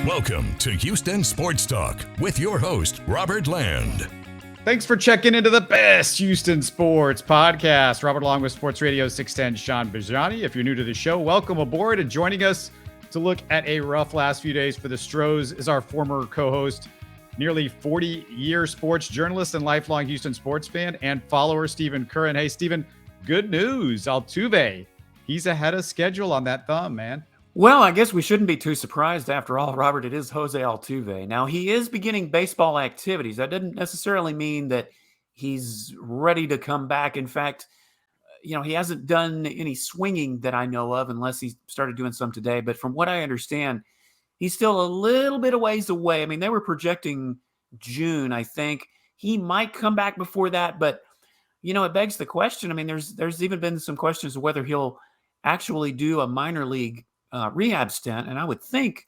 Welcome to Houston Sports Talk with your host, Robert Land. Thanks for checking into the best Houston sports podcast. Robert along with Sports Radio 610, Shaun Bijani. If you're new to the show, welcome aboard. And joining us to look at a rough last few days for the Astros is our former co-host, nearly 40-year sports journalist and lifelong Houston sports fan and follower, Stephen Kerr. And hey, Stephen, good news. Altuve, he's ahead of schedule on that thumb, man. Well, I guess we shouldn't be too surprised after all, Robert. It is Jose Altuve. Now, he is beginning baseball activities. That doesn't necessarily mean that he's ready to come back. In fact, he hasn't done any swinging that I know of, unless he started doing some today. But from what I understand, he's still a little bit of ways away. I mean, they were projecting June, I think. He might come back before that, but, it begs the question. I mean, there's even been some questions of whether he'll actually do a minor league rehab stint, and I would think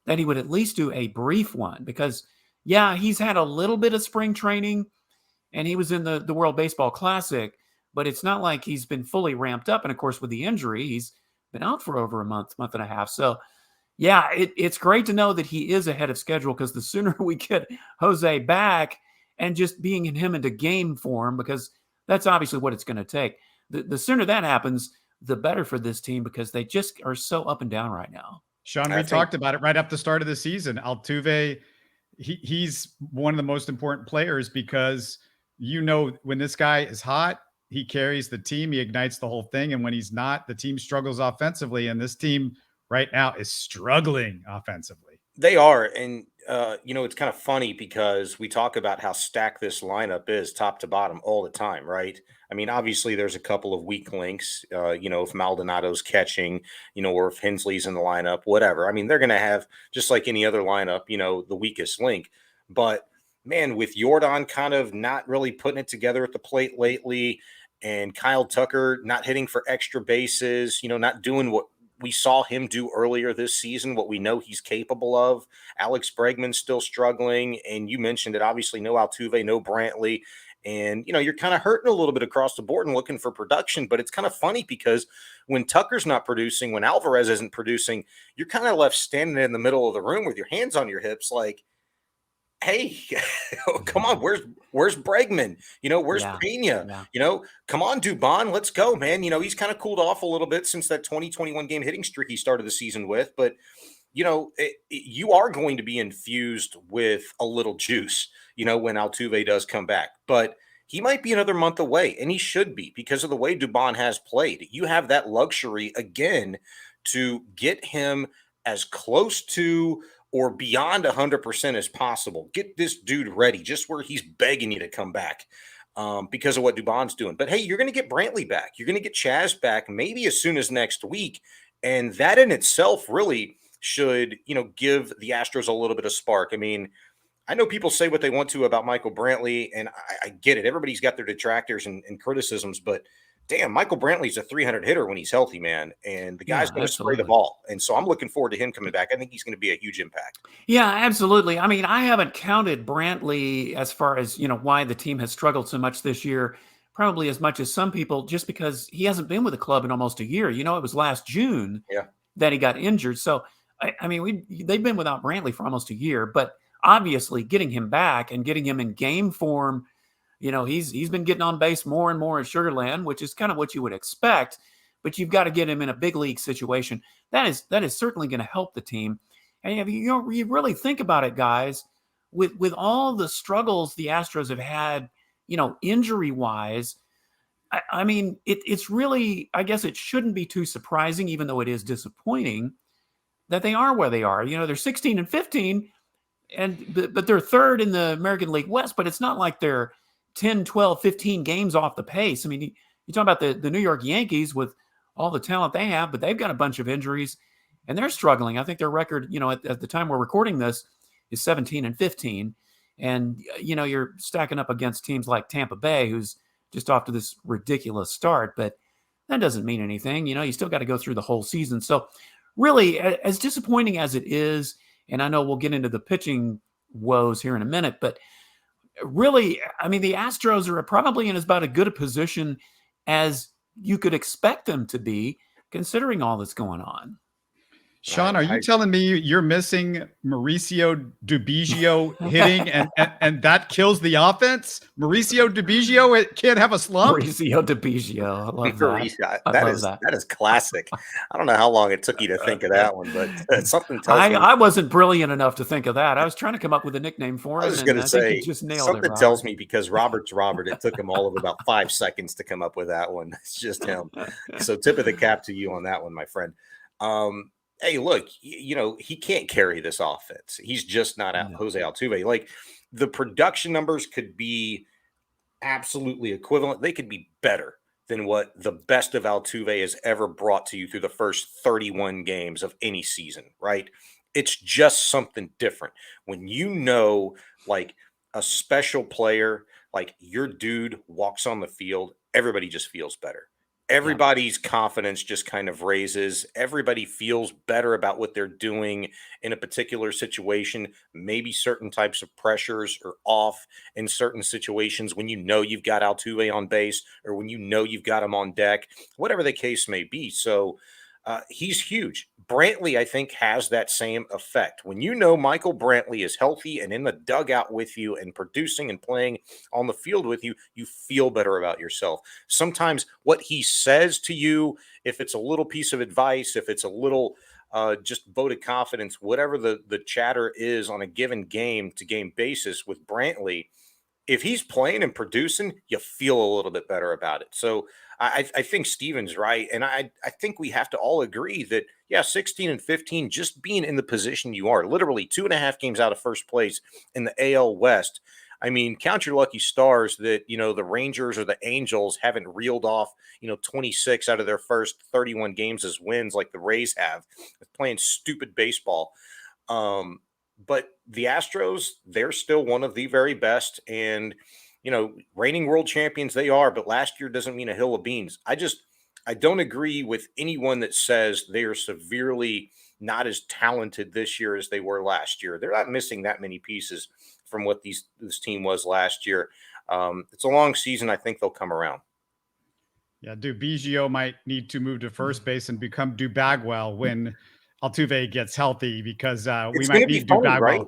that he would at least do a brief one because, he's had a little bit of spring training, and he was in the World Baseball Classic, but it's not like he's been fully ramped up. And of course, with the injury, he's been out for over a month and a half. So, it's great to know that he is ahead of schedule, because the sooner we get Jose back and just being him into game form, because that's obviously what it's going to take. The sooner that happens, the better for this team, because they just are so up and down right now. Shaun, we talked about it right up the start of the season. Altuve, he's one of the most important players because, when this guy is hot, he carries the team, he ignites the whole thing. And when he's not, the team struggles offensively. And this team right now is struggling offensively. They are. And, it's kind of funny because we talk about how stacked this lineup is top to bottom all the time, right? I mean, obviously there's a couple of weak links, if Maldonado's catching, or if Hensley's in the lineup, whatever. I mean, they're going to have, just like any other lineup, the weakest link. But, man, with Jordan kind of not really putting it together at the plate lately, and Kyle Tucker not hitting for extra bases, not doing what we saw him do earlier this season, what we know he's capable of. Alex Bregman's still struggling. And you mentioned it, obviously no Altuve, no Brantley. And, you're kind of hurting a little bit across the board and looking for production. But it's kind of funny because when Tucker's not producing, when Alvarez isn't producing, you're kind of left standing in the middle of the room with your hands on your hips like, hey, come on, where's Bregman? Where's Pena? Come on, Dubon, let's go, man. He's kind of cooled off a little bit since that 2021 game hitting streak he started the season with. But, you are going to be infused with a little juice, when Altuve does come back. But he might be another month away, and he should be, because of the way Dubon has played. You have that luxury, again, to get him as close to or beyond 100% as possible. Get this dude ready, just where he's begging you to come back because of what Dubon's doing. But, hey, you're going to get Brantley back. You're going to get Chaz back maybe as soon as next week. And that in itself really should, give the Astros a little bit of spark. I mean, I know people say what they want to about Michael Brantley, and I get it. Everybody's got their detractors and criticisms, but damn, Michael Brantley's a 300 hitter when he's healthy, man. And the guy's going to spray the ball. And so I'm looking forward to him coming back. I think he's going to be a huge impact. Yeah, absolutely. I mean, I haven't counted Brantley as far as, why the team has struggled so much this year, probably as much as some people, just because he hasn't been with the club in almost a year. It was last June that he got injured. So, I mean, they've been without Brantley for almost a year, but obviously getting him back and getting him in game form, he's been getting on base more and more at Sugarland, which is kind of what you would expect, but you've got to get him in a big league situation. That is certainly going to help the team. And if you really think about it, guys, with all the struggles the Astros have had, injury wise, I mean, it's really, I guess it shouldn't be too surprising, even though it is disappointing, that they are where they are. They're 16-15, but they're third in the American League West, but it's not like they're 10, 12, 15 games off the pace. I mean, you talk about the New York Yankees with all the talent they have, but they've got a bunch of injuries and they're struggling. I think their record, at the time we're recording this, is 17-15. And, you're stacking up against teams like Tampa Bay, who's just off to this ridiculous start, but that doesn't mean anything. You still got to go through the whole season. So really, as disappointing as it is, and I know we'll get into the pitching woes here in a minute, but really, I mean, the Astros are probably in as about as good a position as you could expect them to be, considering all that's going on. Shaun, are you telling me you're missing Mauricio Dubigio hitting and that kills the offense? Mauricio Dubigio can't have a slump? Mauricio Dubigio. I love that. That is classic. I don't know how long it took you to think of that one, but something tells me I wasn't brilliant enough to think of that. I was trying to come up with a nickname for him. I was going to say, you just nailed something it, tells me because Robert's Robert, it took him all of about 5 seconds to come up with that one. It's just him. So tip of the cap to you on that one, my friend. Hey, look, he can't carry this offense. He's just not Jose Altuve. Like, the production numbers could be absolutely equivalent. They could be better than what the best of Altuve has ever brought to you through the first 31 games of any season, right? It's just something different. When like a special player, like your dude walks on the field, everybody just feels better. Everybody's confidence just kind of raises. Everybody feels better about what they're doing in a particular situation. Maybe certain types of pressures are off in certain situations when you've got Altuve on base or when you've got him on deck, whatever the case may be. So he's huge. Brantley, I think, has that same effect. When Michael Brantley is healthy and in the dugout with you and producing and playing on the field with you, you feel better about yourself. Sometimes what he says to you, if it's a little piece of advice, if it's a little just vote of confidence, whatever the chatter is on a given game-to-game basis with Brantley, if he's playing and producing, you feel a little bit better about it. So I think Stephen's right. And I think we have to all agree that, 16 and 15, just being in the position you are, literally 2.5 games out of first place in the AL West. I mean, count your lucky stars that, the Rangers or the Angels haven't reeled off, 26 out of their first 31 games as wins like the Rays have, playing stupid baseball. But the Astros, they're still one of the very best. And, reigning world champions they are, but last year doesn't mean a hill of beans. I don't agree with anyone that says they are severely not as talented this year as they were last year. They're not missing that many pieces from what this team was last year. It's a long season. I think they'll come around. Yeah, Dubigio might need to move to first base and become Dubagwell when Altuve gets healthy because we might need Dubagwell. Right?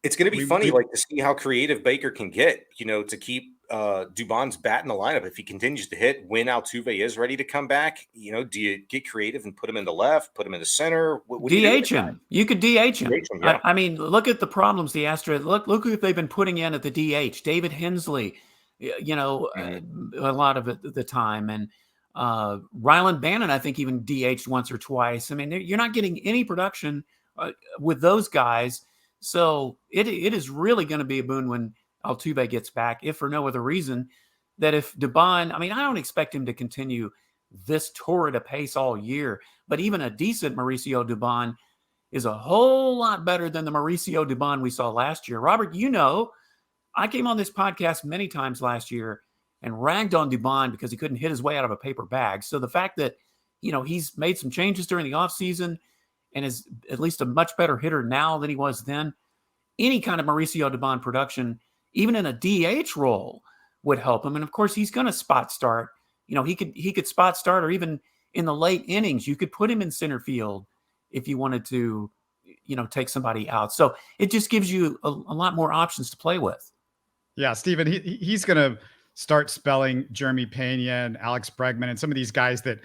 It's going to be funny, to see how creative Baker can get, to keep Dubon's bat in the lineup. If he continues to hit when Altuve is ready to come back, do you get creative and put him in the left, put him in the center? What DH him. You could DH him. Yeah. I mean, look at the problems the Astros, look who they've been putting in at the DH. David Hensley, a lot of it the time. And Ryland Bannon, I think, even DH'd once or twice. I mean, you're not getting any production with those guys. So it is really going to be a boon when Altuve gets back, if for no other reason that if Dubon, I don't expect him to continue this torrid a pace all year, but even a decent Mauricio Dubon is a whole lot better than the Mauricio Dubon we saw last year. Robert, I came on this podcast many times last year and ragged on Dubon because he couldn't hit his way out of a paper bag. So the fact that, he's made some changes during the offseason and is at least a much better hitter now than he was then, any kind of Mauricio Dubon production, even in a DH role, would help him. And of course, he's going to spot start. He could spot start, or even in the late innings, you could put him in center field if you wanted to, take somebody out. So it just gives you a lot more options to play with. Yeah, Stephen, he's going to start spelling Jeremy Pena and Alex Bregman and some of these guys that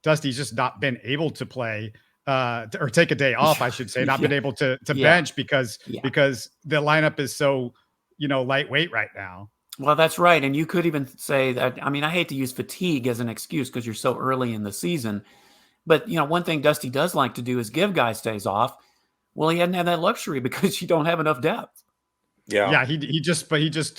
Dusty's just not been able to play or take a day off, I should say, not been able to bench because the lineup is so, lightweight right now. Well, that's right. And you could even say that, I hate to use fatigue as an excuse because you're so early in the season, but one thing Dusty does like to do is give guys days off. Well, he hadn't had that luxury because you don't have enough depth. Yeah. He just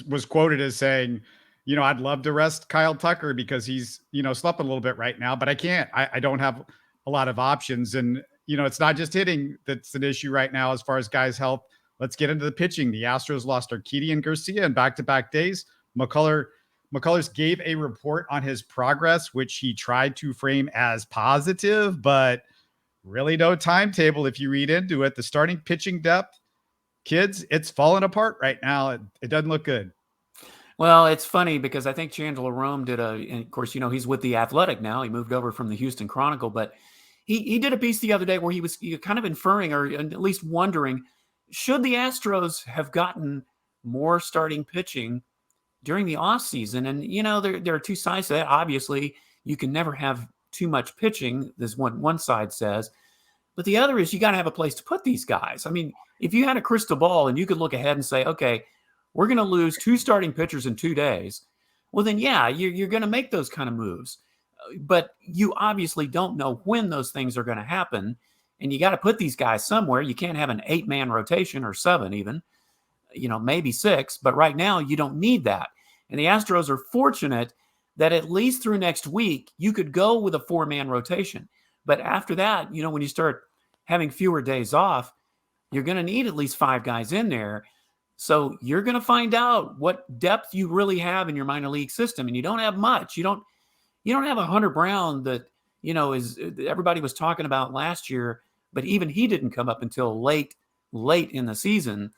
was quoted as saying, I'd love to rest Kyle Tucker because he's, slumping a little bit right now, but I can't. I don't have a lot of options. And, it's not just hitting that's an issue right now as far as guys' health. Let's get into the pitching. The Astros lost Urquidy and Garcia in back-to-back days. McCullers gave a report on his progress, which he tried to frame as positive, but really no timetable if you read into it. The starting pitching depth, kids, it's falling apart right now. It doesn't look good. Well, it's funny because I think Chandler Rome and of course, he's with The Athletic now. He moved over from the Houston Chronicle, but he did a piece the other day where he was kind of inferring, or at least wondering, should the Astros have gotten more starting pitching during the offseason? And, there are two sides to that. Obviously, you can never have too much pitching, as one side says. But the other is you got to have a place to put these guys. I mean, if you had a crystal ball and you could look ahead and say, okay, we're going to lose 2 starting pitchers in 2 days, well, then, yeah, you're going to make those kind of moves. But you obviously don't know when those things are going to happen. And you got to put these guys somewhere. You can't have an 8-man rotation, or 7 even, maybe 6. But right now, you don't need that. And the Astros are fortunate that at least through next week, you could go with a 4-man rotation. But after that, when you start having fewer days off, you're going to need at least 5 guys in there. So you're going to find out what depth you really have in your minor league system. And you don't have much. You don't have a Hunter Brown that, is everybody was talking about last year, but even he didn't come up until late in the season.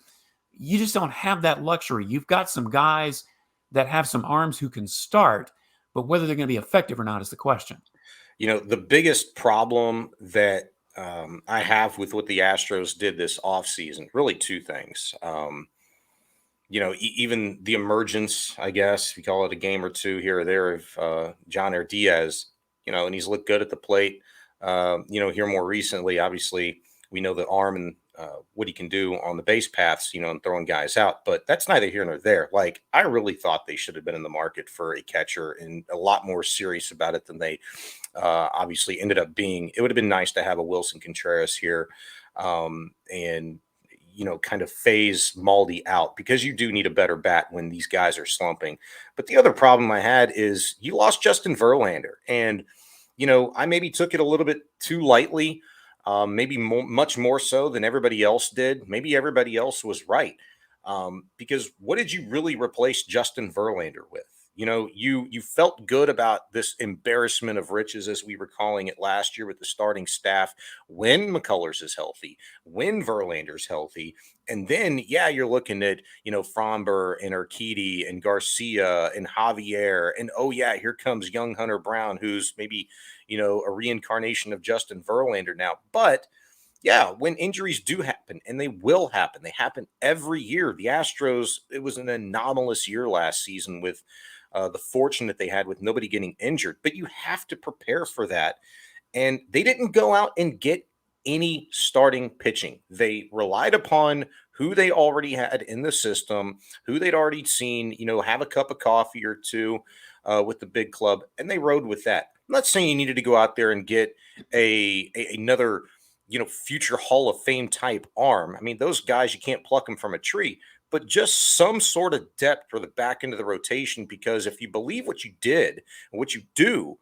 You just don't have that luxury. You've got some guys that have some arms who can start, but whether they're going to be effective or not is the question. The biggest problem that I have with what the Astros did this offseason, really 2 things. Even the emergence, I guess, if you call it a game or 2 here or there, of John Diaz, and he's looked good at the plate. Here more recently, obviously, we know the arm and what he can do on the base paths, and throwing guys out. But that's neither here nor there. Like, I really thought they should have been in the market for a catcher and a lot more serious about it than they obviously ended up being. It would have been nice to have a Wilson Contreras here and kind of phase Maldi out, because you do need a better bat when these guys are slumping. But the other problem I had is you lost Justin Verlander. And, I maybe took it a little bit too lightly, maybe much more so than everybody else did. Maybe everybody else was right. Because what did you really replace Justin Verlander with? You felt good about this embarrassment of riches, as we were calling it last year, with the starting staff when McCullers is healthy, when Verlander's healthy. And then, you're looking at, Framber and Urquidy and Garcia and Javier. And, here comes young Hunter Brown, who's maybe, a reincarnation of Justin Verlander now. But when injuries do happen, and they will happen, they happen every year. The Astros, it was an anomalous year last season with the fortune that they had with nobody getting injured. But you have to prepare for that. And they didn't go out and get any starting pitching. They relied upon who they already had in the system, who they'd already seen, have a cup of coffee or 2 with the big club, and they rode with that. I'm not saying you needed to go out there and get another future Hall of Fame type arm. I mean, those guys, you can't pluck them from a tree, but just some sort of depth for the back end of the rotation. Because if you believe what you did and what you do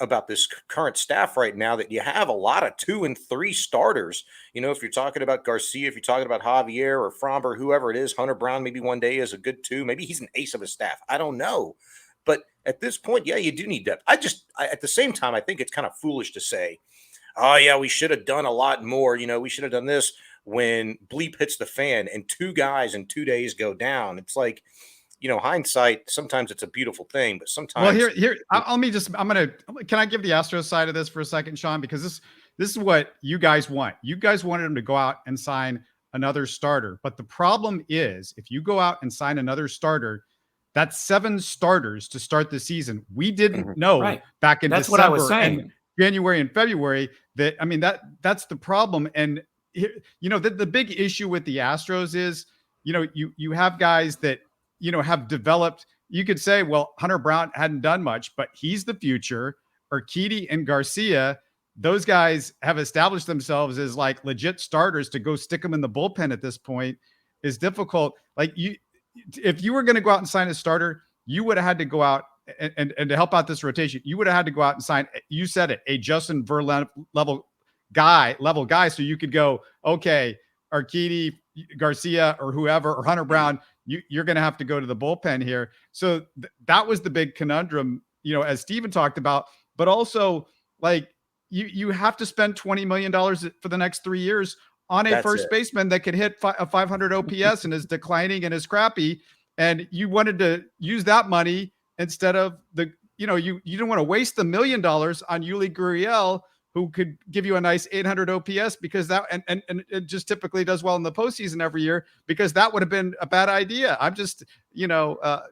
about this current staff right now, that you have a lot of 2 and 3 starters, if you're talking about Garcia, if you're talking about Javier or Framber, whoever it is, Hunter Brown, maybe one day is a good 2, maybe he's an ace of his staff. I don't know. But at this point, you do need depth. At the same time, I think it's kind of foolish to say, oh, we should have done a lot more. We should have done this, when bleep hits the fan and 2 guys in 2 days go down. It's like, hindsight, sometimes it's a beautiful thing, but sometimes. Well, can I give the Astros side of this for a second, Shaun? Because this is what you guys want. You guys wanted them to go out and sign another starter. But the problem is, if you go out and sign another starter, that's 7 starters to start the season. We didn't know back in December, what I was saying. And January and February that's the problem. And the big issue with the Astros is, you have guys that, have developed. You could say, well, Hunter Brown hadn't done much, but he's the future. Urquidy and Garcia, those guys have established themselves as like legit starters. To go stick them in the bullpen at this point is difficult. Like, if you were going to go out and sign a starter, you would have had to go out and to help out this rotation, you would have had to go out and sign, you said it, a Justin Verlander level guy. So you could go, okay, Urquidy, Garcia, or whoever, or Hunter Brown, you're going to have to go to the bullpen here. So that was the big conundrum, as Stephen talked about. But also, like, you have to spend $20 million for the next 3 years on a first baseman that could hit a 500 OPS and is declining and is crappy. And you wanted to use that money instead of you didn't want to waste the $1 million on Yuli Gurriel, who could give you a nice 800 OPS because that and it just typically does well in the postseason every year because that would have been a bad idea. I'm just, I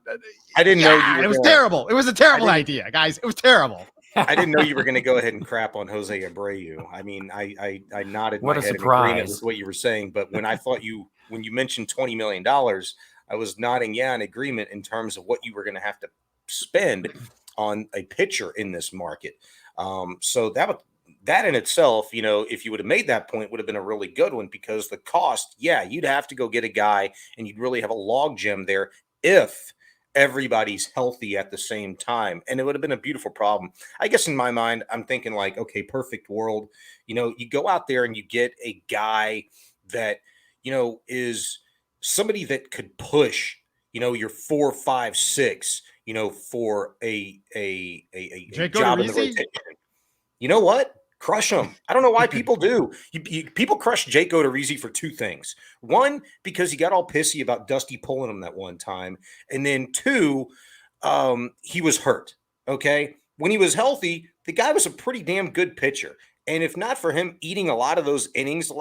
didn't know you were it was terrible. It was a terrible idea, guys. It was terrible. I didn't know you were going to go ahead and crap on Jose Abreu. I mean, I nodded my head in agreement with what you were saying, but when you mentioned $20 million, I was nodding in agreement in terms of what you were going to have to spend on a pitcher in this market. So that in itself, if you would have made that point, would have been a really good one because the cost, you'd have to go get a guy and you'd really have a log jam there if everybody's healthy at the same time. And it would have been a beautiful problem. I guess in my mind, I'm thinking like, okay, perfect world. You go out there and you get a guy that, is somebody that could push, your 4, 5, 6, for a job in the rotation. You know what? Crush him. I don't know why people do. People crush Jake Odorizzi for two things. One, because he got all pissy about Dusty pulling him that one time. And then two, he was hurt. Okay. When he was healthy, the guy was a pretty damn good pitcher. And if not for him eating a lot of those innings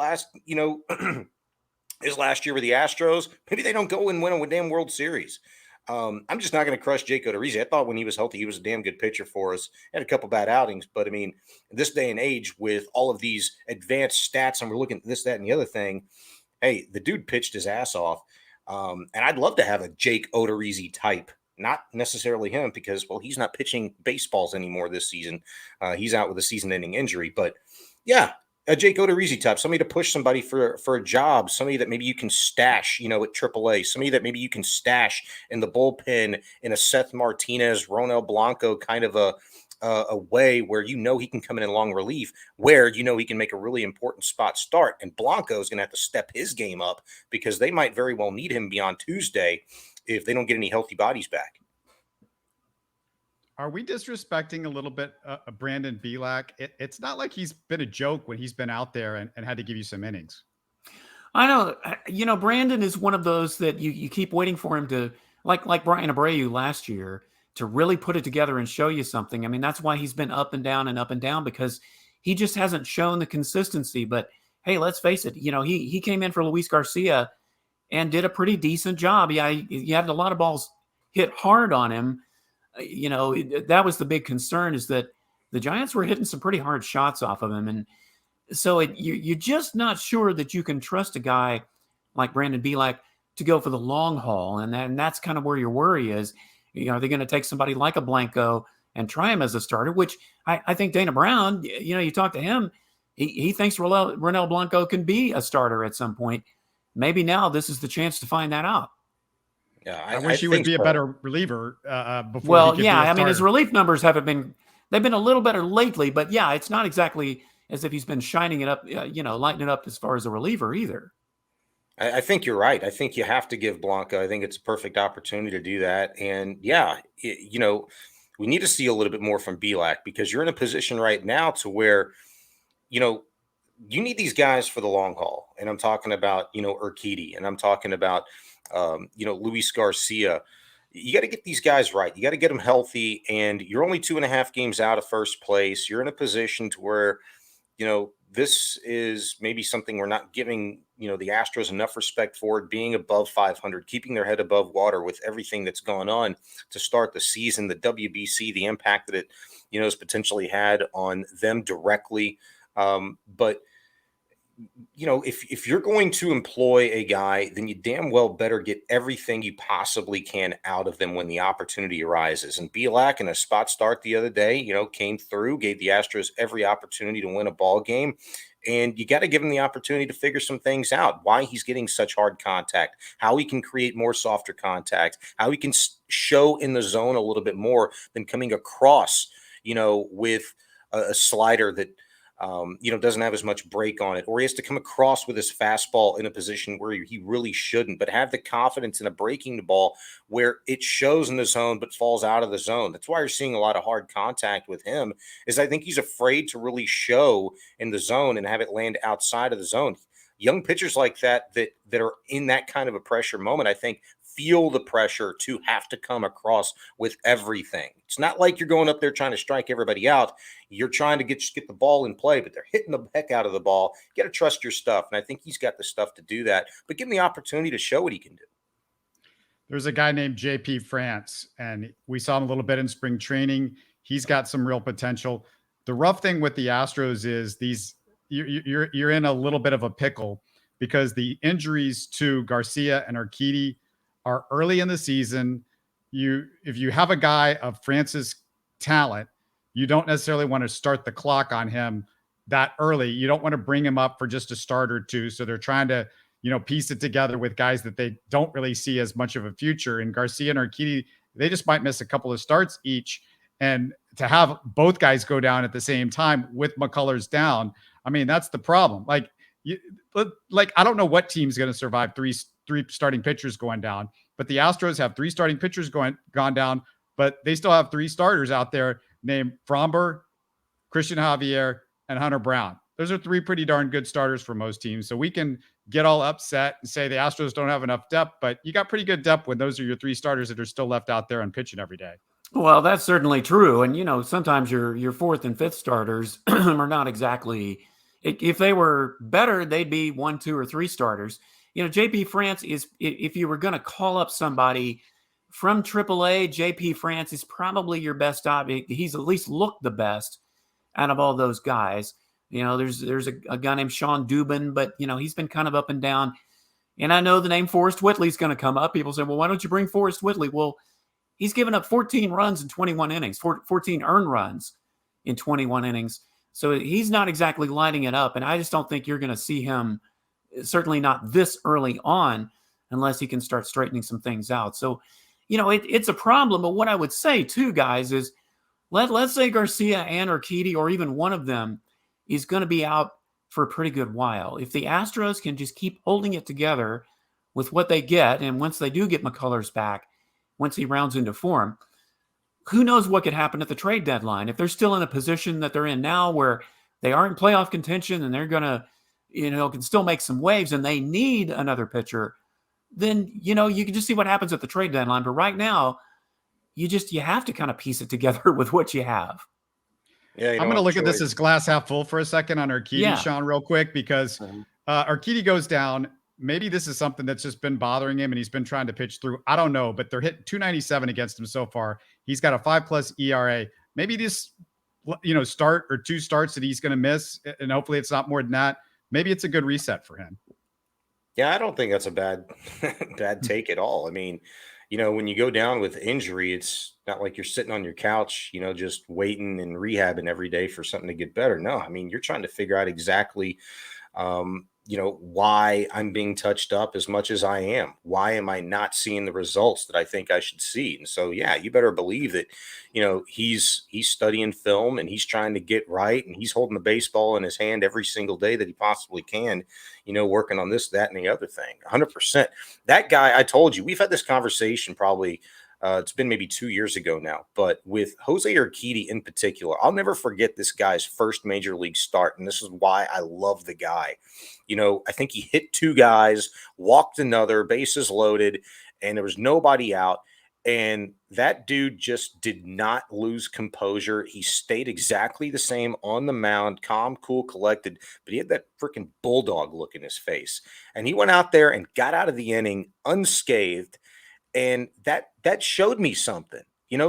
his last year with the Astros, maybe they don't go and win a damn World Series. I'm just not going to crush Jake Odorizzi. I thought when he was healthy, he was a damn good pitcher for us. Had a couple bad outings, but I mean, this day and age with all of these advanced stats, and we're looking at this, that, and the other thing. Hey, the dude pitched his ass off, and I'd love to have a Jake Odorizzi type. Not necessarily him because, well, he's not pitching baseballs anymore this season. He's out with a season-ending injury, but yeah. A Jake Odorizzi type, somebody to push somebody for a job, somebody that maybe you can stash, at AAA, somebody that maybe you can stash in the bullpen in a Seth Martinez, Ronel Blanco kind of a way where he can come in long relief, where he can make a really important spot start. And Blanco is going to have to step his game up because they might very well need him beyond Tuesday if they don't get any healthy bodies back. Are we disrespecting a little bit Brandon Bielak? It's not like he's been a joke when he's been out there and had to give you some innings. I know. Brandon is one of those that you keep waiting for him to, like Brian Abreu last year, to really put it together and show you something. I mean, that's why he's been up and down because he just hasn't shown the consistency. But hey, let's face it, he came in for Luis Garcia and did a pretty decent job. Yeah, he had a lot of balls hit hard on him. That was the big concern, is that the Giants were hitting some pretty hard shots off of him. And so you're just not sure that you can trust a guy like Brandon Bielak to go for the long haul. And that's kind of where your worry is. Are they going to take somebody like a Blanco and try him as a starter, which I think Dana Brown, you talk to him, he thinks Ronel Blanco can be a starter at some point. Maybe now this is the chance to find that out. Yeah, I wish he would be a better reliever before. Well, yeah, I mean, his relief numbers they've been a little better lately, but yeah, it's not exactly as if he's been shining it up, lighting it up as far as a reliever either. I think you're right. I think you have to give Blanco. I think it's a perfect opportunity to do that. And yeah, we need to see a little bit more from Bielak because you're in a position right now to where, you need these guys for the long haul. And I'm talking about, Urquidy, and I'm talking about, Luis Garcia. You got to get these guys right. You got to get them healthy, and you're only 2.5 games out of first place. You're in a position to where, this is maybe something we're not giving, the Astros enough respect for, it being above 500, keeping their head above water with everything that's going on to start the season, the WBC, the impact that it, has potentially had on them directly. But if you're going to employ a guy, then you damn well better get everything you possibly can out of them when the opportunity arises. And Bielak, in a spot start the other day, came through, gave the Astros every opportunity to win a ball game. And you got to give him the opportunity to figure some things out, why he's getting such hard contact, how he can create more softer contact, how he can show in the zone a little bit more than coming across, with a slider that, doesn't have as much break on it, or he has to come across with his fastball in a position where he really shouldn't, but have the confidence in a breaking the ball where it shows in the zone, but falls out of the zone. That's why you're seeing a lot of hard contact with him, is I think he's afraid to really show in the zone and have it land outside of the zone. Young pitchers like that are in that kind of a pressure moment, I think, feel the pressure to have to come across with everything. It's not like you're going up there trying to strike everybody out. You're trying to get the ball in play, but they're hitting the heck out of the ball. You got to trust your stuff, and I think he's got the stuff to do that, but give him the opportunity to show what he can do. There's a guy named JP France, and we saw him a little bit in spring training. He's got some real potential. The rough thing with the Astros is you're in a little bit of a pickle because the injuries to Garcia and Urquidy are early in the season. If you have a guy of France's talent, you don't necessarily want to start the clock on him that early. You don't want to bring him up for just a start or two. So they're trying to, piece it together with guys that they don't really see as much of a future. And Garcia and Urquidy, they just might miss a couple of starts each. And to have both guys go down at the same time with McCullers down, I mean, that's the problem. I don't know what team's going to survive three starting pitchers going down, but the Astros have three starting pitchers gone down, but they still have three starters out there named Fromber, Christian Javier, and Hunter Brown. Those are three pretty darn good starters for most teams. So we can get all upset and say the Astros don't have enough depth, but you got pretty good depth when those are your three starters that are still left out there and pitching every day. Well, that's certainly true. And, sometimes your fourth and fifth starters are not exactly, if they were better, they'd be 1, 2, or 3 starters. JP France is, if you were going to call up somebody from AAA, JP France is probably your best option. He's at least looked the best out of all those guys. There's a guy named Sean Dubin, but, he's been kind of up and down. And I know the name Forrest Whitley is going to come up. People say, well, why don't you bring Forrest Whitley? Well, he's given up 14 runs in 21 innings, 14 earned runs in 21 innings. So he's not exactly lighting it up. And I just don't think you're going to see him, certainly not this early on, unless he can start straightening some things out. So, it's a problem. But what I would say too, guys, is let's say Garcia and Urquidy, or even one of them, is going to be out for a pretty good while. If the Astros can just keep holding it together with what they get, and once they do get McCullers back, once he rounds into form, who knows what could happen at the trade deadline. If they're still in a position that they're in now where they are in playoff contention and they're going to, can still make some waves and they need another pitcher, then, you can just see what happens at the trade deadline. But right now, you have to kind of piece it together with what you have. Yeah, I'm going to look at this as glass half full for a second on Urquidy, Shaun, real quick, because Urquidy goes down. Maybe this is something that's just been bothering him and he's been trying to pitch through. I don't know, but they're hitting 297 against him so far. He's got a 5+ ERA. Maybe this, start or 2 starts that he's going to miss, and hopefully it's not more than that. Maybe it's a good reset for him. Yeah, I don't think that's a bad take at all. I mean, when you go down with injury, it's not like you're sitting on your couch, just waiting and rehabbing every day for something to get better. No, I mean, you're trying to figure out exactly, why I'm being touched up as much as I am. Why am I not seeing the results that I think I should see? And so, yeah, you better believe that, he's studying film and he's trying to get right, and he's holding the baseball in his hand every single day that he possibly can, working on this, that, and the other thing. 100%. That guy, I told you, we've had this conversation probably, it's been maybe 2 years ago now, but with Jose Urquidy in particular, I'll never forget this guy's first major league start. And this is why I love the guy. I think he hit 2 guys, walked another, bases loaded, and there was nobody out. And that dude just did not lose composure. He stayed exactly the same on the mound, calm, cool, collected, but he had that freaking bulldog look in his face. And he went out there and got out of the inning unscathed. And that showed me something,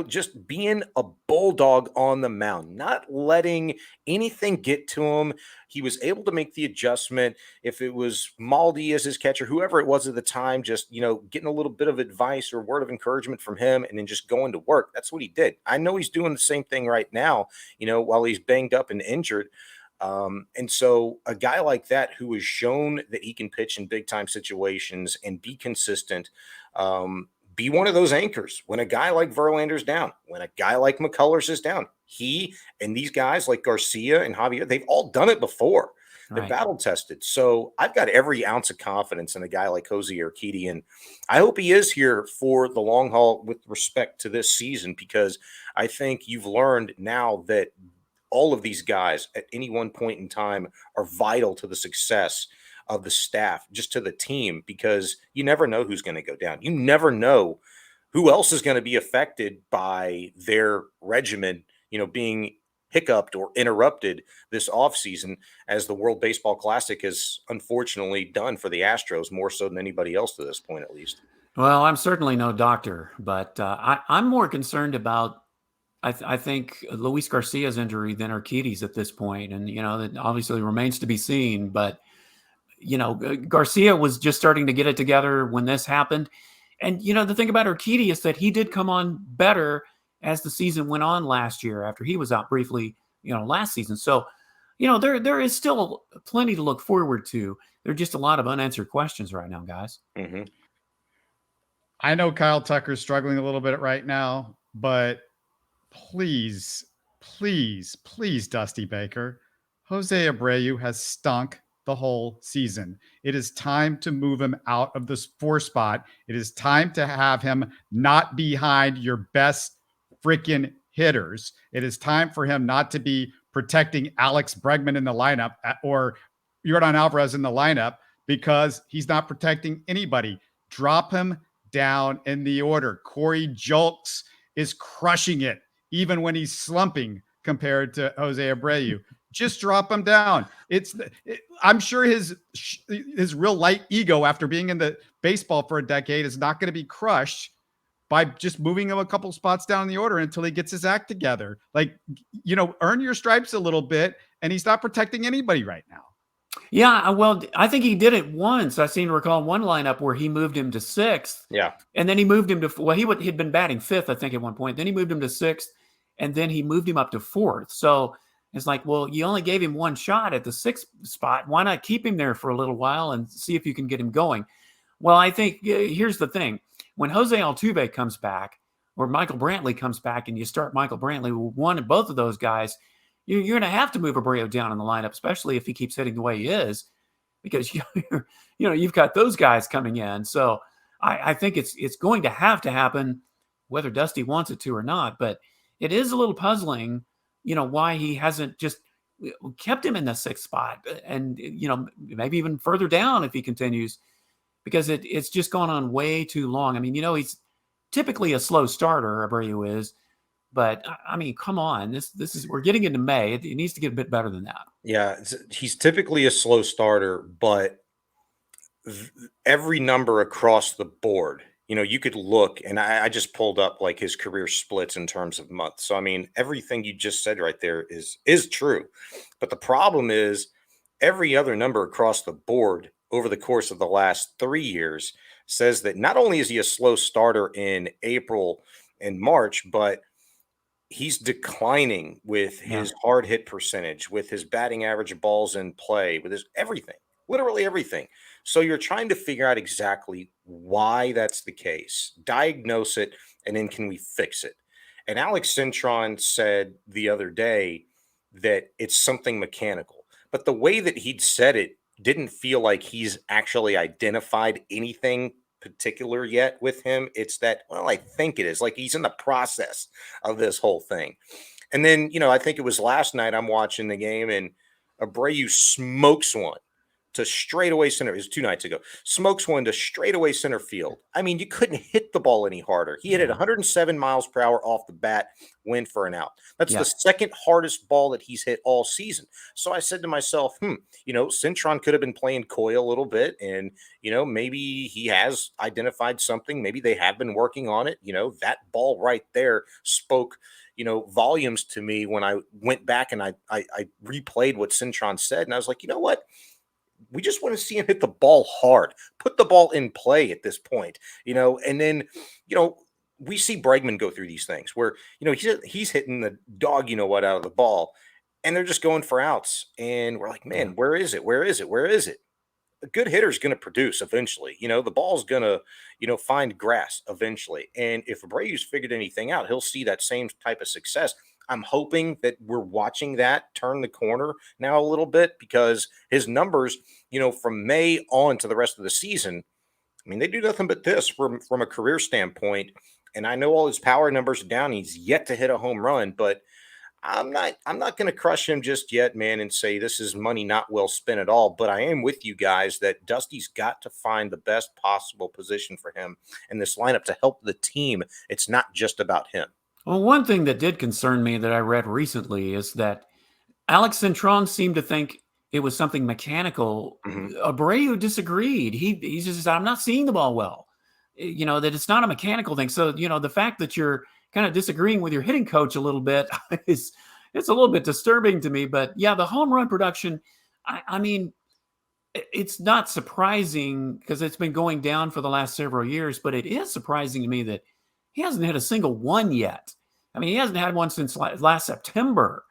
just being a bulldog on the mound, not letting anything get to him. He was able to make the adjustment. If it was Maldi as his catcher, whoever it was at the time, just, getting a little bit of advice or word of encouragement from him and then just going to work. That's what he did. I know he's doing the same thing right now, while he's banged up and injured. And so a guy like that who has shown that he can pitch in big time situations and be consistent, be one of those anchors when a guy like Verlander's down, when a guy like McCullers is down. He and these guys like Garcia and Javier, they've all done it before. They're battle tested. So I've got every ounce of confidence in a guy like Jose Urquidy, and I hope he is here for the long haul with respect to this season, because I think you've learned now that all of these guys at any one point in time are vital to the success of the staff, just to the team, because you never know who's going to go down. You never know who else is going to be affected by their regimen, being hiccuped or interrupted this offseason, as the World Baseball Classic has unfortunately done for the Astros, more so than anybody else to this point, at least. Well, I'm certainly no doctor, but I'm more concerned about, I think, Luis Garcia's injury than Urquidy's at this point. And, that obviously remains to be seen. But, Garcia was just starting to get it together when this happened. And, the thing about Urquidy is that he did come on better as the season went on last year after he was out briefly, last season. So, there is still plenty to look forward to. There are just a lot of unanswered questions right now, guys. Mm-hmm. I know Kyle Tucker's struggling a little bit right now, but please, please, please, Dusty Baker, Jose Abreu has stunk the whole season. It is time to move him out of this 4 spot. It is time to have him not behind your best freaking hitters. It is time for him not to be protecting Alex Bregman in the lineup or Yordan Alvarez in the lineup, because he's not protecting anybody. Drop him down in the order. Corey Julks is crushing it, even when he's slumping compared to Jose Abreu. Just drop him down. I'm sure his real light ego after being in the baseball for a decade is not going to be crushed by just moving him a couple spots down in the order until he gets his act together. Earn your stripes a little bit, and he's not protecting anybody right now. Yeah, well, I think he did it once. I seem to recall one lineup where he moved him to 6th. Yeah. And then he moved him to, he'd been batting 5th, I think, at one point. Then he moved him to 6th, and then he moved him up to 4th. So it's like, well, you only gave him one shot at the 6th spot. Why not keep him there for a little while and see if you can get him going? Well, I think here's the thing. When Jose Altuve comes back, or Michael Brantley comes back, and you start Michael Brantley with one of both of those guys, you're going to have to move Abreu down in the lineup, especially if he keeps hitting the way he is, because you've got those guys coming in. So I think it's going to happen, whether Dusty wants it to or not. But it is a little puzzling, why he hasn't just kept him in the 6th spot, and maybe even further down if he continues, because it's just gone on way too long. I mean, he's typically a slow starter, Abreu is. But I mean, come on, this is, we're getting into May. It needs to get a bit better than that. Yeah, he's typically a slow starter, but every number across the board, you could look, and I just pulled up like his career splits in terms of months. So I mean, everything you just said right there is true. But the problem is every other number across the board over the course of the last 3 years says that not only is he a slow starter in April and March, but he's declining with his hard hit percentage, with his batting average of balls in play, with his everything, literally everything. So you're trying to figure out exactly why that's the case, diagnose it, and then can we fix it? And Alex Cintron said the other day that it's something mechanical, but the way that he'd said it didn't feel like he's actually identified anything particular yet with him. It's that, well, I think it is, like he's in the process of this whole thing. And then, I think it was last night I'm watching the game, and Abreu smokes one to straightaway center. It was 2 nights ago. Smokes one to straightaway center field. I mean, you couldn't hit the ball any harder. He hit it 107 miles per hour off the bat, went for an out. That's the second hardest ball that he's hit all season. So I said to myself, Cintron could have been playing coy a little bit, and, maybe he has identified something. Maybe they have been working on it. That ball right there spoke, volumes to me when I went back and I replayed what Cintron said. And I was like, you know what? We just want to see him hit the ball hard, put the ball in play at this point, and then, we see Bregman go through these things where, he's hitting the dog, out of the ball, and they're just going for outs. And we're like, man, where is it? Where is it? Where is it? A good hitter is going to produce eventually. The ball's going to, find grass eventually. And if Abreu's figured anything out, he'll see that same type of success. I'm hoping that we're watching that turn the corner now a little bit, because his numbers, from May on to the rest of the season, I mean, they do nothing but this from a career standpoint. And I know all his power numbers are down. He's yet to hit a home run, but I'm not going to crush him just yet, man, and say this is money not well spent at all. But I am with you guys that Dusty's got to find the best possible position for him in this lineup to help the team. It's not just about him. Well, one thing that did concern me that I read recently is that Alex Cintron seemed to think it was something mechanical. Abreu disagreed. He just said, I'm not seeing the ball well. That it's not a mechanical thing. So, the fact that you're kind of disagreeing with your hitting coach a little bit it's a little bit disturbing to me. But yeah, the home run production, I mean, it's not surprising because it's been going down for the last several years, but it is surprising to me that he hasn't hit a single one yet. I mean, he hasn't had one since last September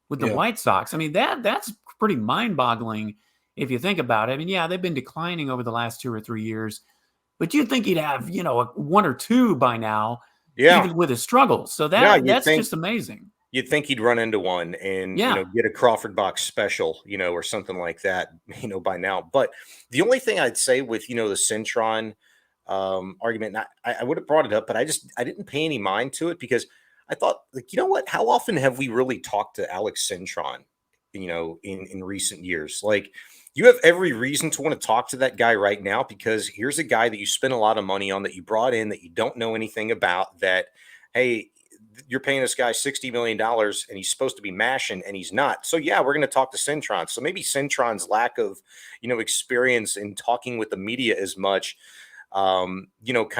with the White Sox. I mean, that's pretty mind-boggling if you think about it. I mean, yeah, they've been declining over the last 2 or 3 years, but you'd think he'd have, a 1 or 2 by now, even with his struggles. So that's just amazing. You'd think he'd run into one and get a Crawford box special, or something like that, by now. But the only thing I'd say with the Cintron argument, and I would have brought it up, but I didn't pay any mind to it because I thought, like, what? How often have we really talked to Alex Cintron, in recent years? Like, you have every reason to want to talk to that guy right now because here's a guy that you spent a lot of money on, that you brought in, that you don't know anything about, that, hey, you're paying this guy $60 million and he's supposed to be mashing and he's not. So yeah, we're going to talk to Cintron. So maybe Cintron's lack of, experience in talking with the media as much, kind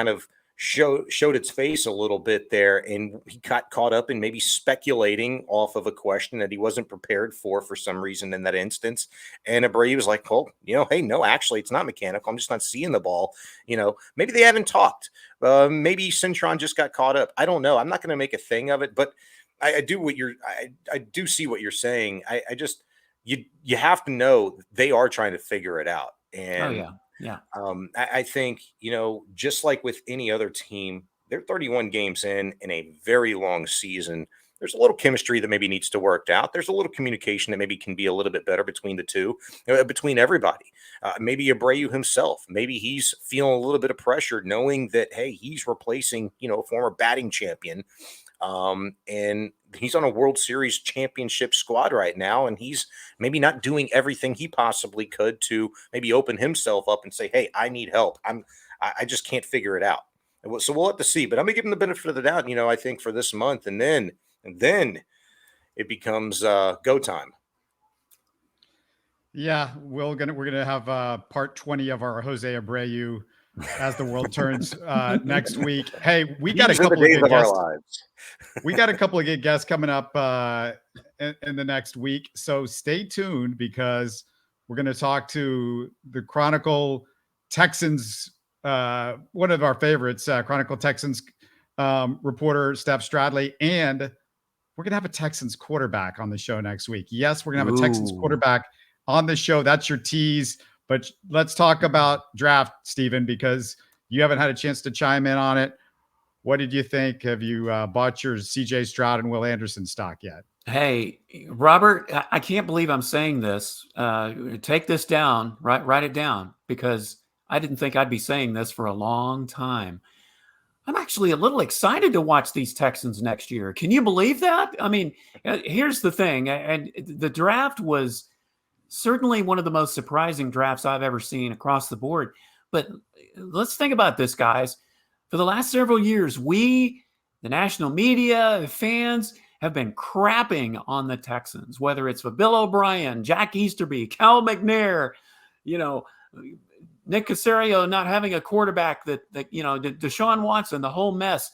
of showed its face a little bit there, and he got caught up in maybe speculating off of a question that he wasn't prepared for some reason in that instance. And Abreu was like, well, hey, no, actually, it's not mechanical. I'm just not seeing the ball. Maybe they haven't talked. Maybe Cintron just got caught up. I don't know. I'm not going to make a thing of it, but I do see what you're saying. I just, you have to know they are trying to figure it out. And yeah. I think, just like with any other team, they're 31 games in a very long season. There's a little chemistry that maybe needs to work out. There's a little communication that maybe can be a little bit better between the two, between everybody. Maybe Abreu himself, maybe he's feeling a little bit of pressure knowing that, hey, he's replacing, a former batting champion. And he's on a World Series championship squad right now, and he's maybe not doing everything he possibly could to maybe open himself up and say, hey, I need help. I just can't figure it out. So we'll have to see, but I'm gonna give him the benefit of the doubt, I think for this month, and then it becomes go time. Yeah, we're gonna have part 20 of our Jose Abreu as the world turns next week. Hey, we got a couple of good guests. We got a couple of good guests coming up in the next week, so stay tuned because we're going to talk to the Chronicle Texans, one of our favorites, Chronicle Texans reporter Steph Stradley, and we're going to have a Texans quarterback on the show next week. Yes, we're going to have a Texans quarterback on the show. That's your tease. But let's talk about draft, Stephen, because you haven't had a chance to chime in on it. What did you think? Have you bought your CJ Stroud and Will Anderson stock yet? Hey, Robert, I can't believe I'm saying this. Take this down, write it down, because I didn't think I'd be saying this for a long time. I'm actually a little excited to watch these Texans next year. Can you believe that? I mean, here's the thing. And the draft was certainly one of the most surprising drafts I've ever seen across the board. But let's think about this, guys. For the last several years, we, the national media, fans, have been crapping on the Texans, whether it's for Bill O'Brien, Jack Easterby, Cal McNair, Nick Caserio not having a quarterback that Deshaun Watson, the whole mess.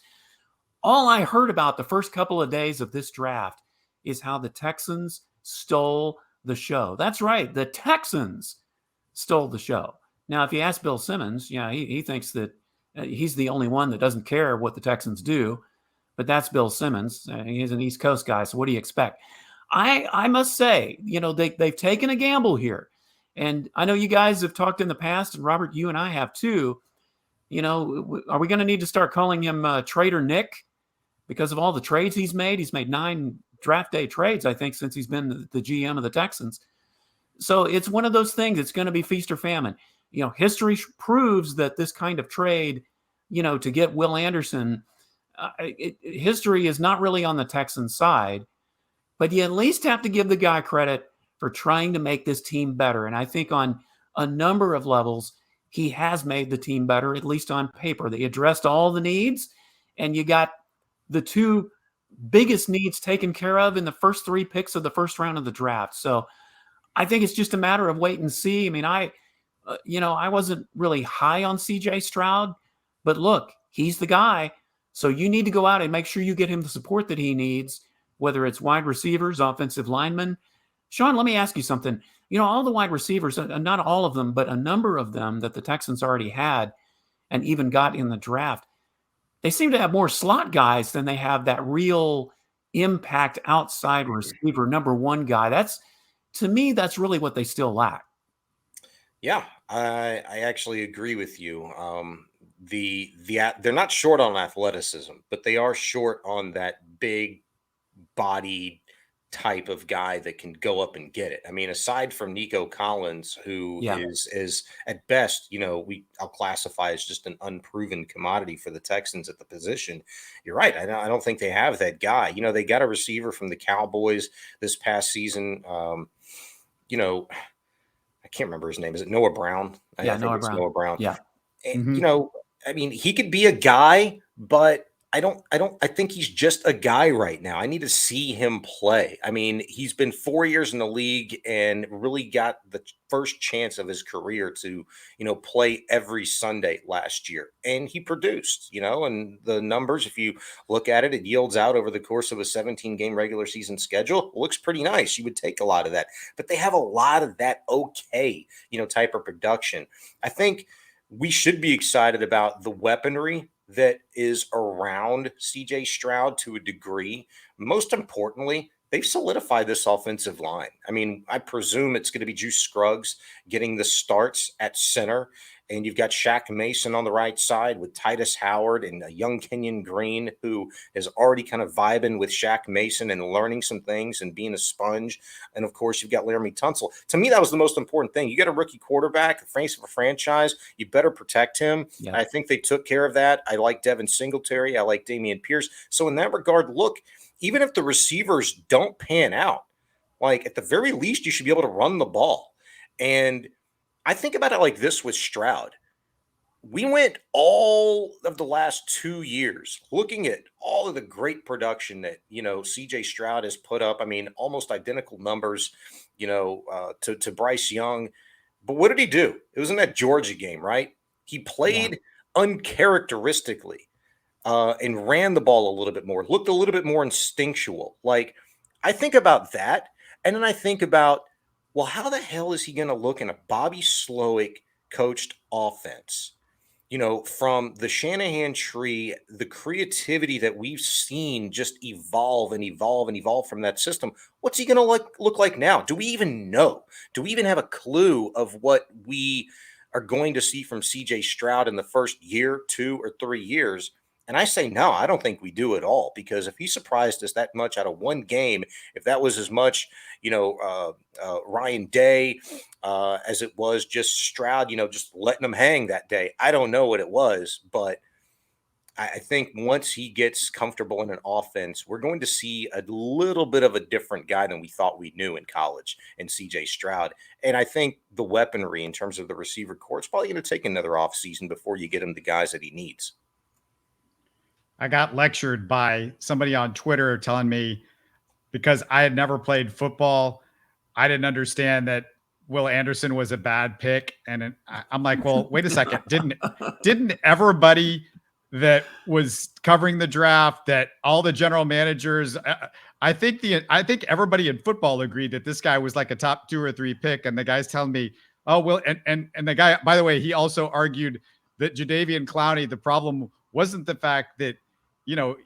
All I heard about the first couple of days of this draft is how the Texans stole the show. That's right. The Texans stole the show. Now, if you ask Bill Simmons, he thinks that he's the only one that doesn't care what the Texans do, but that's Bill Simmons. He's an East Coast guy. So what do you expect? I must say, they've taken a gamble here. And I know you guys have talked in the past, and Robert, you and I have too. Are we going to need to start calling him Trader Nick because of all the trades he's made? He's made 9 draft day trades, I think, since he's been the GM of the Texans. So it's one of those things. It's going to be feast or famine. History proves that this kind of trade, to get Will Anderson, history is not really on the Texans side. but you at least have to give the guy credit for trying to make this team better. And I think on a number of levels, he has made the team better, at least on paper. They addressed all the needs, and you got the two biggest needs taken care of in the first 3 picks of the first round of the draft. So I think it's just a matter of wait and see. I mean, I wasn't really high on CJ Stroud, but look, he's the guy. So you need to go out and make sure you get him the support that he needs, whether it's wide receivers, offensive linemen. Shaun, let me ask you something. All the wide receivers, not all of them, but a number of them that the Texans already had and even got in the draft, they seem to have more slot guys than they have that real impact outside receiver, number one guy. To me, that's really what they still lack. Yeah, I actually agree with you. They're not short on athleticism, but they are short on that big body type of guy that can go up and get it. I mean, aside from Nico Collins, who is at best, I'll classify as just an unproven commodity for the Texans at the position. You're right. I don't think they have that guy. They got a receiver from the Cowboys this past season. I can't remember his name. Is it Noah Brown? I think Noah it's Brown. Noah Brown. Yeah. And, I mean, he could be a guy, but I think he's just a guy right now. I need to see him play. I mean, he's been 4 years in the league and really got the first chance of his career to, play every Sunday last year. And he produced, and the numbers, if you look at it, it yields out over the course of a 17-game regular season schedule. It looks pretty nice. You would take a lot of that. But they have a lot of that type of production. I think we should be excited about the weaponry that is around CJ Stroud to a degree. Most importantly, they've solidified this offensive line. I mean, I presume it's going to be Juice Scruggs getting the starts at center. And you've got Shaq Mason on the right side with Titus Howard and a young Kenyon Green who is already kind of vibing with Shaq Mason and learning some things and being a sponge. And, of course, you've got Laramie Tunsil. To me, that was the most important thing. You got a rookie quarterback, face of a franchise. You better protect him. Yeah. I think they took care of that. I like Devin Singletary. I like Damian Pierce. So in that regard, look, even if the receivers don't pan out, like at the very least, you should be able to run the ball. And I think about it like this with Stroud. We went all of the last 2 years looking at all of the great production that, CJ Stroud has put up. I mean, almost identical numbers, to Bryce Young. But what did he do? It was in that Georgia game, right? He played uncharacteristically and ran the ball a little bit more, looked a little bit more instinctual. Like, I think about that. And then I think about, well, how the hell is he going to look in a Bobby Slowick coached offense? From the Shanahan tree, the creativity that we've seen just evolve and evolve and evolve from that system. What's he going to look like now? Do we even know? Do we even have a clue of what we are going to see from CJ Stroud in the first year, 2 or 3 years? And I say, no, I don't think we do at all, because if he surprised us that much out of one game, if that was as much, Ryan Day as it was just Stroud, just letting him hang that day, I don't know what it was. But I think once he gets comfortable in an offense, we're going to see a little bit of a different guy than we thought we knew in college in CJ Stroud. And I think the weaponry in terms of the receiver core, it's probably going to take another offseason before you get him the guys that he needs. I got lectured by somebody on Twitter telling me, because I had never played football, I didn't understand that Will Anderson was a bad pick. And I'm like, well, wait a second. Didn't everybody that was covering the draft, that all the general managers, I think everybody in football agreed that this guy was like a top 2 or 3 pick. And the guy's telling me, oh, well, and the guy, by the way, he also argued that Jadeveon Clowney, the problem wasn't the fact that,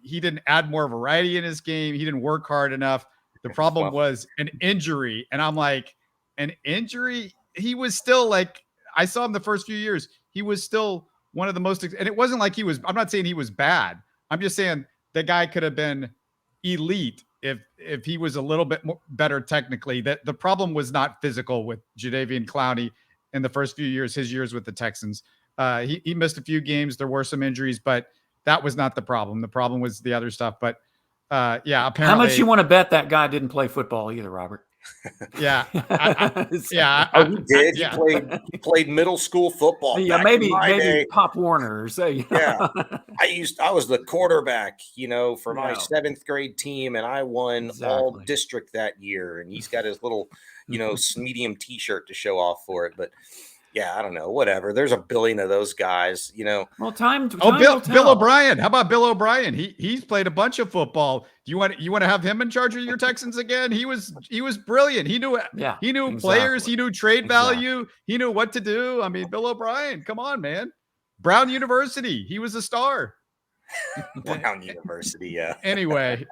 he didn't add more variety in his game. He didn't work hard enough. The problem was an injury. And I'm like, an injury? He was still like, I saw him the first few years. He was still one of the most, and it wasn't like I'm not saying he was bad. I'm just saying the guy could have been elite if he was a little bit more better technically. That the problem was not physical with Jadeveon Clowney in the first few years, his years with the Texans. He missed a few games. There were some injuries, but that was not the problem. The problem was the other stuff. But Yeah, How much apparently. you want to bet that guy didn't play football either, Robert? Yeah. Oh, he did. He Yeah. played middle school football Yeah, back in my maybe day. Pop Warner. So, Yeah. I was the quarterback, for my Yeah. 7th grade team, and I won all Exactly. district that year. And he's got his little, medium T-shirt to show off for it. But yeah, I don't know, whatever. There's a billion of those guys. Well, time Oh, will Bill tell. O'Brien. How about Bill O'Brien? He's played a bunch of football. Do you want to have him in charge of your Texans again? He was brilliant. He knew players. Exactly. He knew trade value. He knew what to do. I mean, Bill O'Brien. Come on, man. Brown University. He was a star. Brown University. Yeah. Anyway,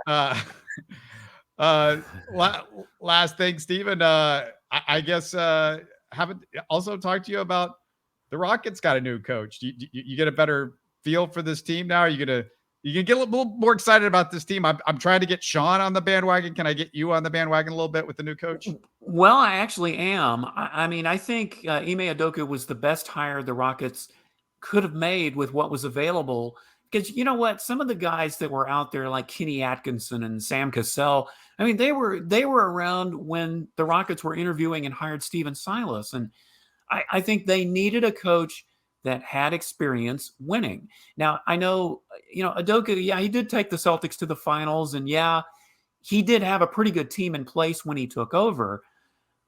last thing, Stephen. I guess haven't also talked to you about the Rockets got a new coach. You get a better feel for this team now? You can get a little more excited about this team. I'm trying to get Shaun on the bandwagon. Can I get you on the bandwagon a little bit with the new coach? Well, I actually am. I mean, I think Ime Udoka was the best hire the Rockets could have made with what was available. Because you know what? Some of the guys that were out there, like Kenny Atkinson and Sam Cassell, I mean, they were around when the Rockets were interviewing and hired Steven Silas. And I think they needed a coach that had experience winning. Now, I know, Udoka, yeah, he did take the Celtics to the finals. And yeah, he did have a pretty good team in place when he took over.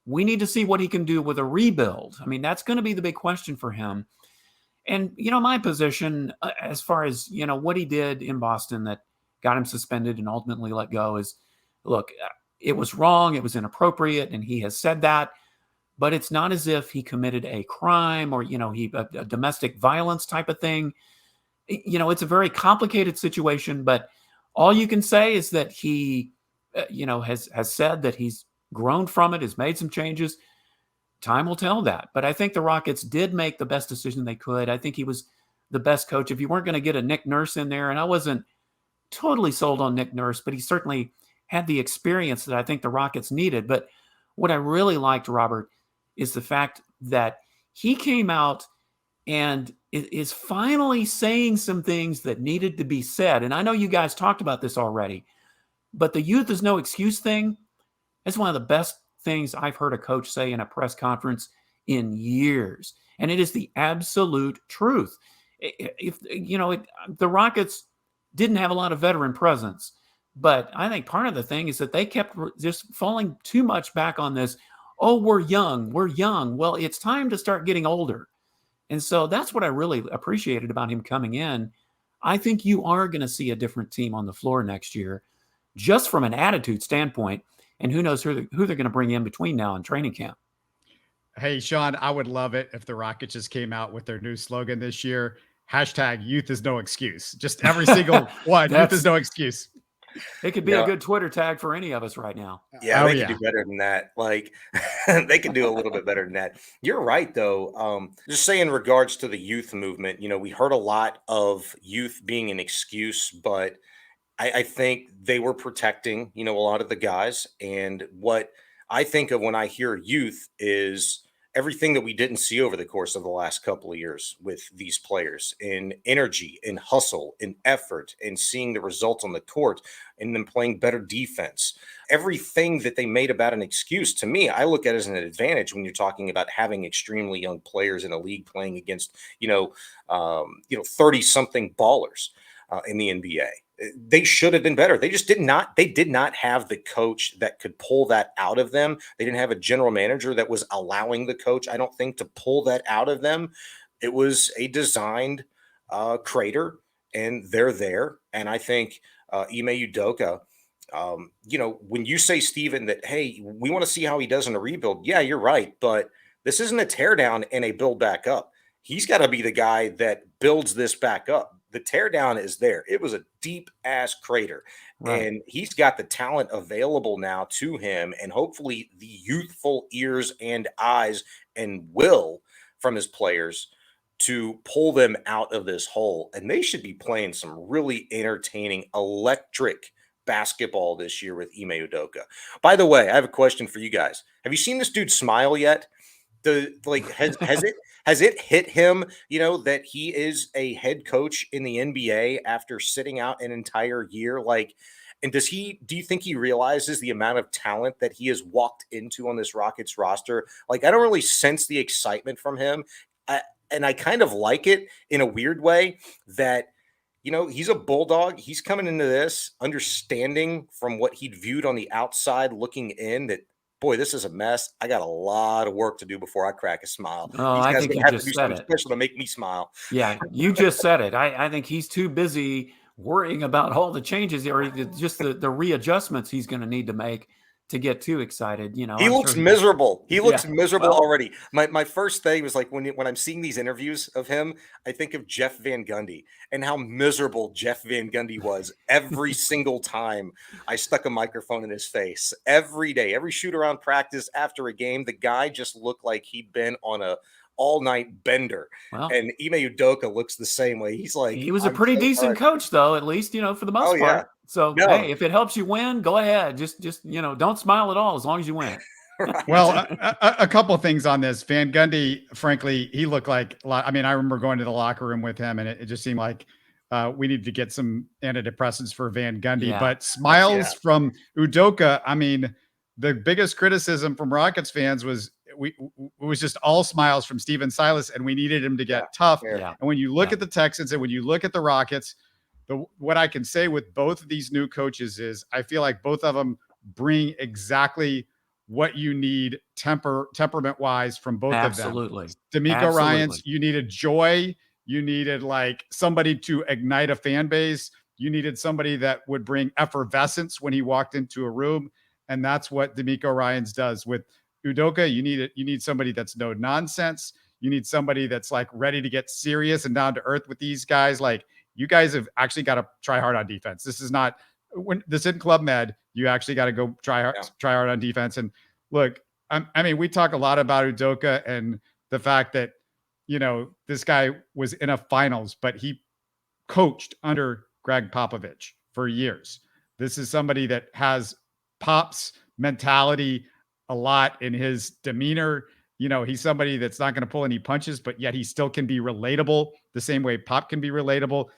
We need to see what he can do with a rebuild. I mean, that's going to be the big question for him. And, my position as far as, what he did in Boston that got him suspended and ultimately let go is, look, it was wrong. It was inappropriate. And he has said that. But it's not as if he committed a crime or, a domestic violence type of thing. It's a very complicated situation. But all you can say is that he, has said that he's grown from it, has made some changes. Time will tell that. But I think the Rockets did make the best decision they could. I think he was the best coach. If you weren't going to get a Nick Nurse in there, and I wasn't totally sold on Nick Nurse, but he certainly had the experience that I think the Rockets needed. But what I really liked, Robert, is the fact that he came out and is finally saying some things that needed to be said. And I know you guys talked about this already, but the youth is no excuse thing. That's one of the best things I've heard a coach say in a press conference in years. And it is the absolute truth. If the Rockets didn't have a lot of veteran presence, but I think part of the thing is that they kept just falling too much back on this. Oh, we're young. Well, it's time to start getting older. And so that's what I really appreciated about him coming in. I think you are going to see a different team on the floor next year, just from an attitude standpoint. And who knows who they're going to bring in between now and training camp. Hey, Shaun, I would love it if the Rockets just came out with their new slogan this year. #youth is no excuse. Just every single one. Youth is no excuse. It could be a good Twitter tag for any of us right now. Yeah, they could do better than that. Like, they could do a little bit better than that. You're right, though. Just say in regards to the youth movement, we heard a lot of youth being an excuse, but I think they were protecting, a lot of the guys. And what I think of when I hear youth is everything that we didn't see over the course of the last couple of years with these players in energy, in hustle, in effort, and seeing the results on the court and them playing better defense. Everything that they made about an excuse, to me, I look at it as an advantage when you're talking about having extremely young players in a league playing against, 30-something ballers in the NBA. They should have been better. They just did not have the coach that could pull that out of them. They didn't have a general manager that was allowing the coach, I don't think, to pull that out of them. It was a designed crater, and they're there. And I think Ime Udoka, when you say, Stephen, that, hey, we want to see how he does in a rebuild. Yeah, you're right. But this isn't a tear down and a build back up. He's got to be the guy that builds this back up. The teardown is there. It was a deep ass crater, right? And he's got the talent available now to him, and hopefully the youthful ears and eyes and will from his players to pull them out of this hole. And they should be playing some really entertaining, electric basketball this year with Ime Udoka. By the way, I have a question for you guys. Have you seen this dude smile yet? Has it hit him, that he is a head coach in the NBA after sitting out an entire year? Like, And do you think he realizes the amount of talent that he has walked into on this Rockets roster? Like, I don't really sense the excitement from him. And I kind of like it in a weird way that, he's a bulldog. He's coming into this understanding from what he'd viewed on the outside looking in that, boy, this is a mess. I got a lot of work to do before I crack a smile. Oh, These I guys are think going you to have to just do said something it. special to make me smile. Yeah, you just said it. I think he's too busy worrying about all the changes or just the readjustments he's going to need to make to get too excited. He I'm looks sure miserable. He Yeah, looks miserable well, already. My first thing was like when I'm seeing these interviews of him, I think of Jeff Van Gundy and how miserable Jeff Van Gundy was every single time I stuck a microphone in his face. Every day, every shoot around practice after a game, the guy just looked like he'd been on a all-night bender. well, And Ime Udoka looks the same way. He's like, he was a I'm pretty so decent tired. coach, though, at least, for the Oh most yeah. part. So, No, hey, if it helps you win, go ahead. Just don't smile at all as long as you win. right. Well, a couple things on this. Van Gundy, frankly, he looked like a lot. I mean, I remember going to the locker room with him, and it just seemed like we needed to get some antidepressants for Van Gundy. Yeah. But smiles Yeah. from Udoka, I mean, the biggest criticism from Rockets fans was it was just all smiles from Steven Silas, and we needed him to get tough. Fair. Yeah. And when you look Yeah. at the Texans and when you look at the Rockets, what I can say with both of these new coaches is I feel like both of them bring exactly what you need temperament wise from both Absolutely. of them. D'Amico Ryans, you needed joy. You needed like somebody to ignite a fan base. You needed somebody that would bring effervescence when he walked into a room. And that's what D'Amico Ryans does. With Udoka, you need somebody that's no nonsense. You need somebody that's like ready to get serious and down to earth with these guys. Like, you guys have actually got to try hard on defense. This is not when this in Club Med. You actually got to go try hard on defense. And look, I mean, we talk a lot about Udoka and the fact that this guy was in a finals, but he coached under Greg Popovich for years. This is somebody that has Pop's mentality a lot in his demeanor. He's somebody that's not going to pull any punches, but yet he still can be relatable the same way Pop can be relatable.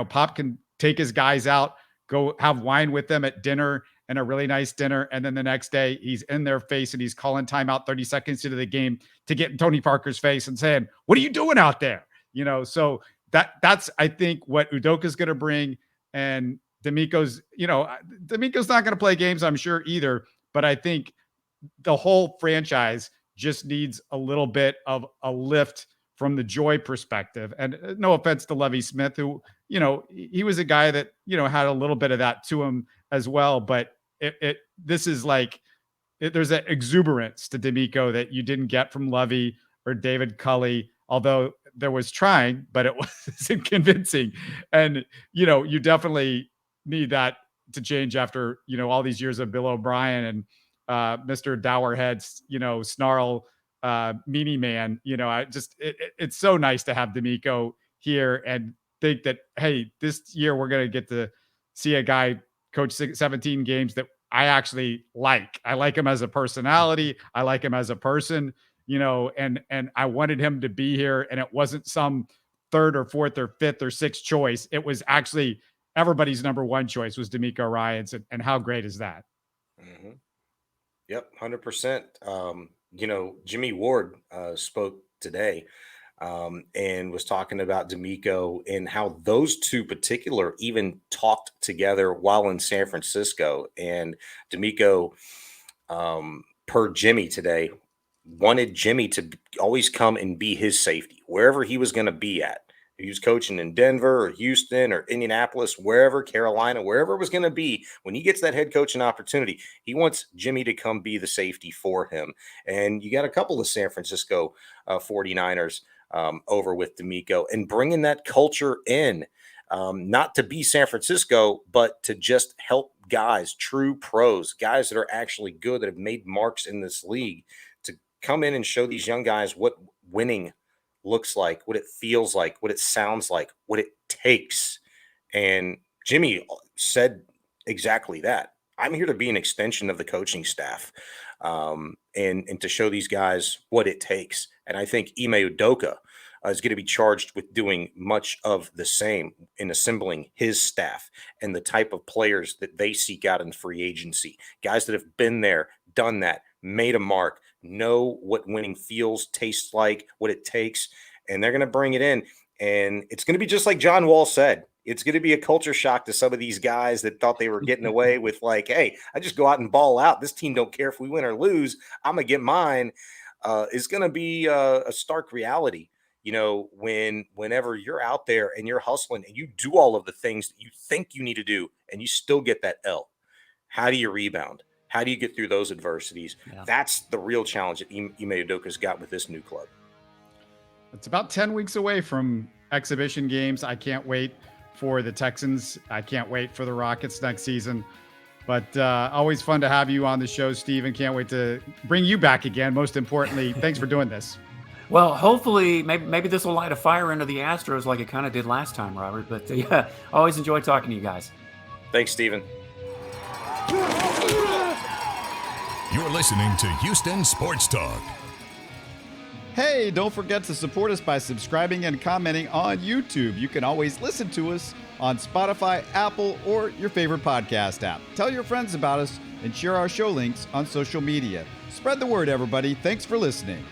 Pop can take his guys out, go have wine with them at dinner and a really nice dinner. And then the next day he's in their face and he's calling timeout 30 seconds into the game to get in Tony Parker's face and saying, "What are you doing out there?" So that's, I think, what Udoka's going to bring. And D'Amico's not going to play games, I'm sure, either. But I think the whole franchise just needs a little bit of a lift from the joy perspective. And no offense to Lovie Smith, who, he was a guy that, had a little bit of that to him as well. But this is like, there's an exuberance to D'Amico that you didn't get from Lovie or David Culley, although there was trying, but it wasn't convincing. And, you definitely need that to change after, all these years of Bill O'Brien and Mr. Dowerhead's, snarl, meanie man. It's so nice to have D'Amico here and think that, hey, this year we're going to get to see a guy coach 17 games that I actually like. I like him as a personality. I like him as a person, and I wanted him to be here, and it wasn't some third or fourth or fifth or sixth choice. It was actually everybody's number one choice was D'Amico Ryans. And how great is that? Mm-hmm. Yep, 100%. Jimmy Ward spoke today and was talking about D'Amico and how those two particular even talked together while in San Francisco. And D'Amico, per Jimmy today, wanted Jimmy to always come and be his safety wherever he was going to be at. He was coaching in Denver or Houston or Indianapolis, wherever, Carolina, wherever it was going to be. When he gets that head coaching opportunity, he wants Jimmy to come be the safety for him. And you got a couple of San Francisco 49ers over with D'Amico and bringing that culture in, not to be San Francisco, but to just help guys, true pros, guys that are actually good, that have made marks in this league, to come in and show these young guys what winning looks like, what it feels like, what it sounds like, what it takes. And Jimmy said exactly that. I'm here to be an extension of the coaching staff, and to show these guys what it takes. And I think Ime Udoka is going to be charged with doing much of the same in assembling his staff and the type of players that they seek out in free agency. Guys that have been there, done that, made a mark, know what winning feels, tastes like, what it takes, and they're going to bring it in. And it's going to be just like John Wall said. It's going to be a culture shock to some of these guys that thought they were getting away with like, hey, I just go out and ball out. This team don't care if we win or lose. I'm going to get mine. It's going to be a stark reality, whenever you're out there and you're hustling and you do all of the things that you think you need to do and you still get that L. How do you rebound? How do you get through those adversities? Yeah. That's the real challenge that Ime Udoka's got with this new club. It's about 10 weeks away from exhibition games. I can't wait for the Texans. I can't wait for the Rockets next season. But always fun to have you on the show, Stephen. Can't wait to bring you back again. Most importantly, thanks for doing this. Well, hopefully, maybe this will light a fire under the Astros like it kind of did last time, Robert. But yeah, always enjoy talking to you guys. Thanks, Stephen. You're listening to Houston Sports Talk. Hey, don't forget to support us by subscribing and commenting on YouTube. You can always listen to us on Spotify, Apple, or your favorite podcast app. Tell your friends about us and share our show links on social media. Spread the word, everybody. Thanks for listening.